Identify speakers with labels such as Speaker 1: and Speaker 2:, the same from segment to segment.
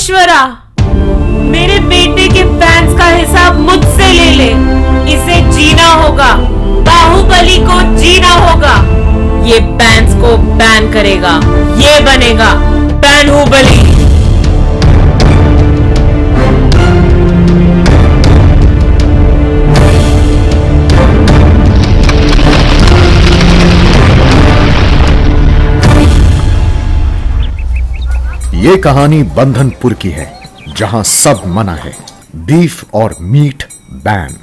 Speaker 1: ईश्वरा, मेरे बेटे के फैंस का हिसाब मुझसे ले ले। इसे जीना होगा, बाहुबली को जीना होगा। ये फैंस को बैन करेगा, ये बनेगा बाहुबली।
Speaker 2: ये कहानी बंधनपुर की है, जहां सब मना है। बीफ और मीट बैन,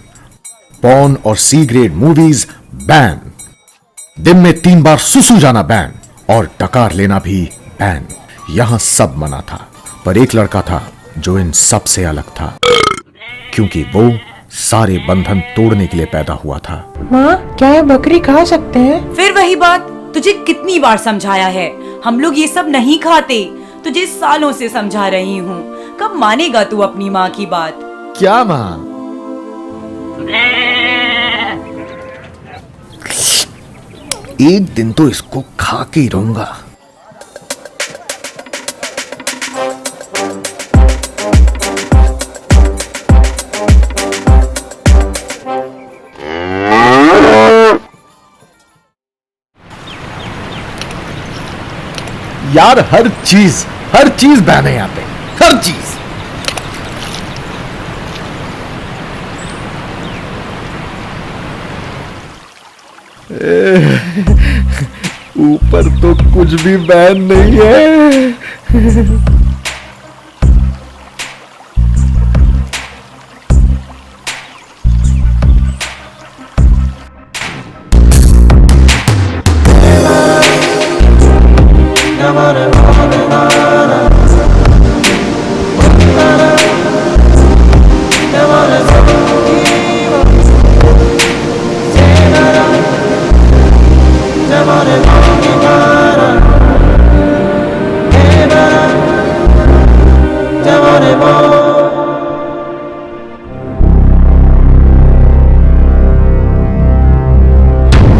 Speaker 2: पॉर्न और सी ग्रेड मूवीज बैन, दिन में 3 बार सुसु जाना बैन और डकार लेना भी बैन। यहां सब मना था, पर एक लड़का था जो इन सब से अलग था, क्योंकि वो सारे बंधन तोड़ने के लिए पैदा हुआ था।
Speaker 3: माँ, क्या ये बकरी खा सकते हैं?
Speaker 4: फिर वही बात, तुझे कितनी बार समझाया है, हम लोग ये सब नहीं खाते। तुझे सालों से समझा रही हूँ, कब मानेगा तू अपनी माँ की बात?
Speaker 2: क्या माँ? एक दिन तो इसको खा के ही रहूंगा। यार हर चीज बैन है यहां पे, हर चीज। ऊपर तो कुछ भी बैन नहीं है।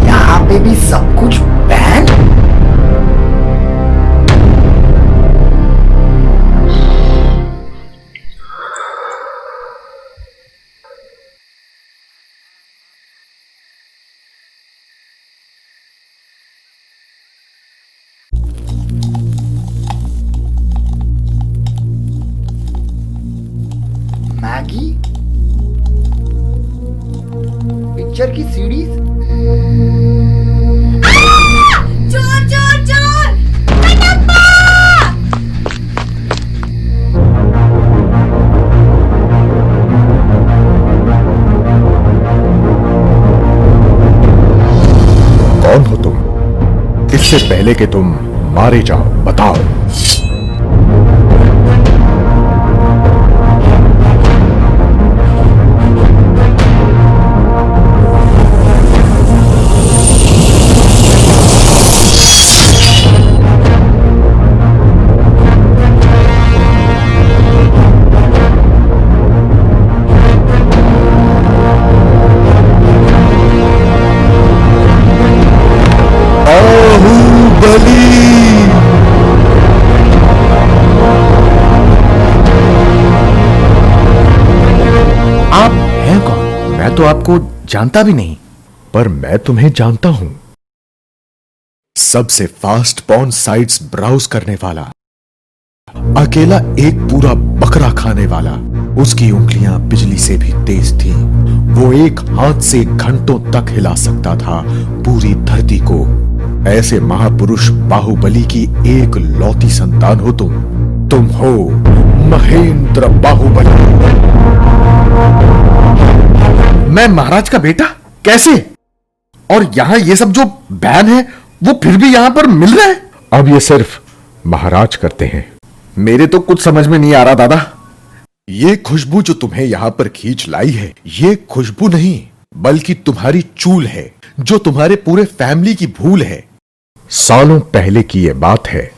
Speaker 2: यहाँ पे भी सब कुछ बैन। मैगी, पिक्चर की सीडीज।
Speaker 1: चोर चोर चोर,
Speaker 2: कौन हो तुम? इससे पहले कि तुम मारे जाओ, बताओ। आप हैं कौन? मैं तो आपको जानता भी नहीं, पर मैं तुम्हें जानता हूं। सबसे फास्ट पॉर्न साइट्स ब्राउज करने वाला, अकेला एक पूरा बकरा खाने वाला। उसकी उंगलियां बिजली से भी तेज थी। वो एक हाथ से घंटों तक हिला सकता था पूरी धरती को। ऐसे महापुरुष बाहुबली की एक लौती संतान हो तुम हो महेंद्र बाहुबली। मैं महाराज का बेटा? कैसे? और यहां ये सब जो बैन है वो फिर भी यहां पर मिल रहा है? अब ये सिर्फ महाराज करते हैं। मेरे तो कुछ समझ में नहीं आ रहा दादा। ये खुशबू जो तुम्हें यहां पर खींच लाई है, ये खुशबू नहीं बल्कि तुम्हारी चूल है, जो तुम्हारे पूरे फैमिली की भूल है। सालों पहले की यह बात है।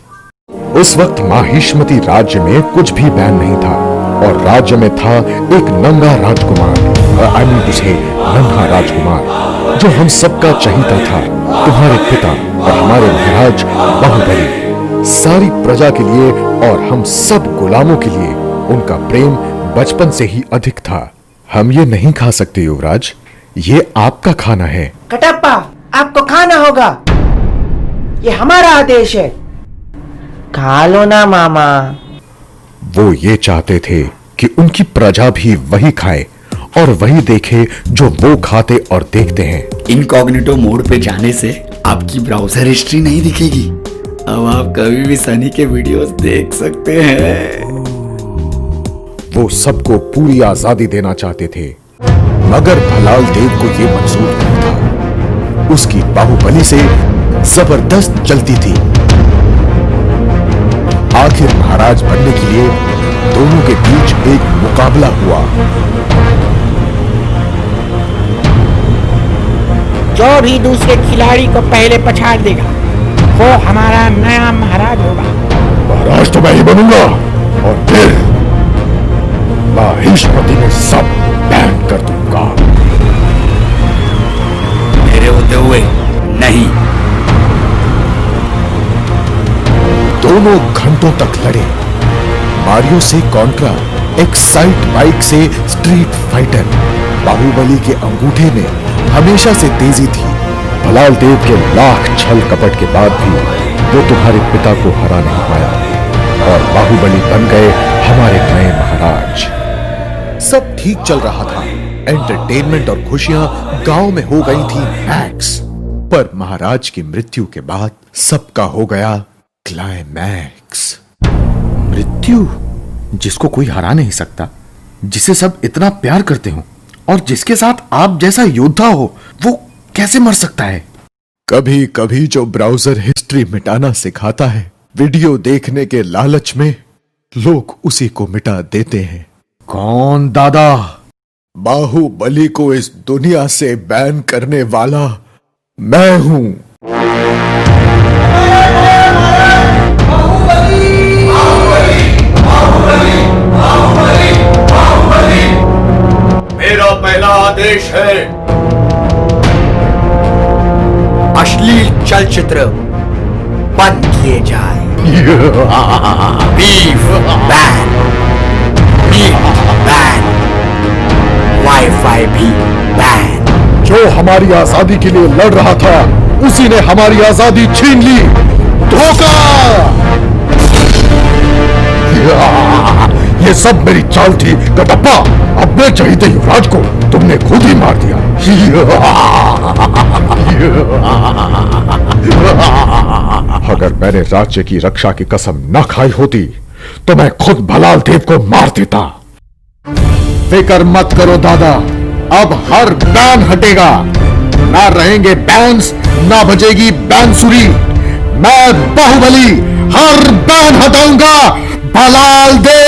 Speaker 2: उस वक्त माहिष्मति राज्य में कुछ भी बैन नहीं था और राज्य में था एक नंगा राजकुमार, नन्हा राजकुमार, जो हम सबका चहीता था, तुम्हारे पिता और हमारे महाराज बाहुबली। सारी प्रजा के लिए और हम सब गुलामों के लिए उनका प्रेम बचपन से ही अधिक था। हम ये नहीं खा सकते युवराज, ये आपका खाना है।
Speaker 3: कटप्पा, आपको खाना होगा, ये हमारा आदेश है। खा लो ना मामा।
Speaker 2: वो ये चाहते थे कि उनकी प्रजा भी वही खाए और वही देखे जो वो खाते और देखते हैं।
Speaker 5: इनकॉग्निटो मोड पे जाने से आपकी ब्राउजर हिस्ट्री नहीं दिखेगी। अब आप कभी भी सनी के वीडियोस देख सकते हैं।
Speaker 2: वो सबको पूरी आजादी देना चाहते थे, मगर भलाल देव को ये मंजूर नहीं था। उसकी बाहुबली से जबरदस्त चलती थी। आखिर महाराज बनने के लिए दोनों के बीच एक मुकाबला हुआ।
Speaker 3: जो भी दूसरे खिलाड़ी को पहले पछाड़ देगा वो हमारा नया महाराज होगा।
Speaker 2: महाराज तो मैं ही बनूंगा और फिर माहिष्मति में सब बैन कर दूंगा।
Speaker 5: मेरे होते हुए नहीं।
Speaker 2: दोनों घंटों तक लड़े। मारियो से कॉन्ट्रा, एक्साइट बाइक से स्ट्रीट फाइटर। बाहुबली के अंगूठे में हमेशा से तेजी थी। भलाल देव के लाख छल कपट के बाद भी वो तुम्हारे पिता को हरा नहीं पाया और बाहुबली बन गए हमारे नए महाराज। सब ठीक चल रहा था। एंटरटेनमेंट और खुशियां गांव में हो गई थी मैक्स। पर महाराज की मृत्यु के बाद सबका हो गया क्लाइमैक्स। मृत्यु, जिसको कोई हरा नहीं सकता, जिसे सब इतना प्यार करते हो और जिसके साथ आप जैसा योद्धा हो, वो कैसे मर सकता है? कभी कभी जो ब्राउजर हिस्ट्री मिटाना सिखाता है, वीडियो देखने के लालच में लोग उसी को मिटा देते हैं। कौन दादा? बाहुबली को इस दुनिया से बैन करने वाला मैं हूं।
Speaker 6: मेरा पहला आदेश है,
Speaker 5: अश्लील चलचित्र बंद किए जाए। Beef ban, meat ban, wifi भी बैन।
Speaker 2: जो हमारी आजादी के लिए लड़ रहा था, उसी ने हमारी आजादी छीन ली। धोखा! ये सब मेरी चाल थी कटप्पा। अपने चहीते युवराज को तुमने खुद ही मार दिया। अगर मैंने राज्य की रक्षा की कसम न खाई होती तो मैं खुद भलाल देव को मार देता। फिक्र मत करो दादा, अब हर बैन हटेगा। ना रहेंगे बैन्स, ना बजेगी बांसुरी। मैं बाहुबली हर बैन हटाऊंगा। भलाल देव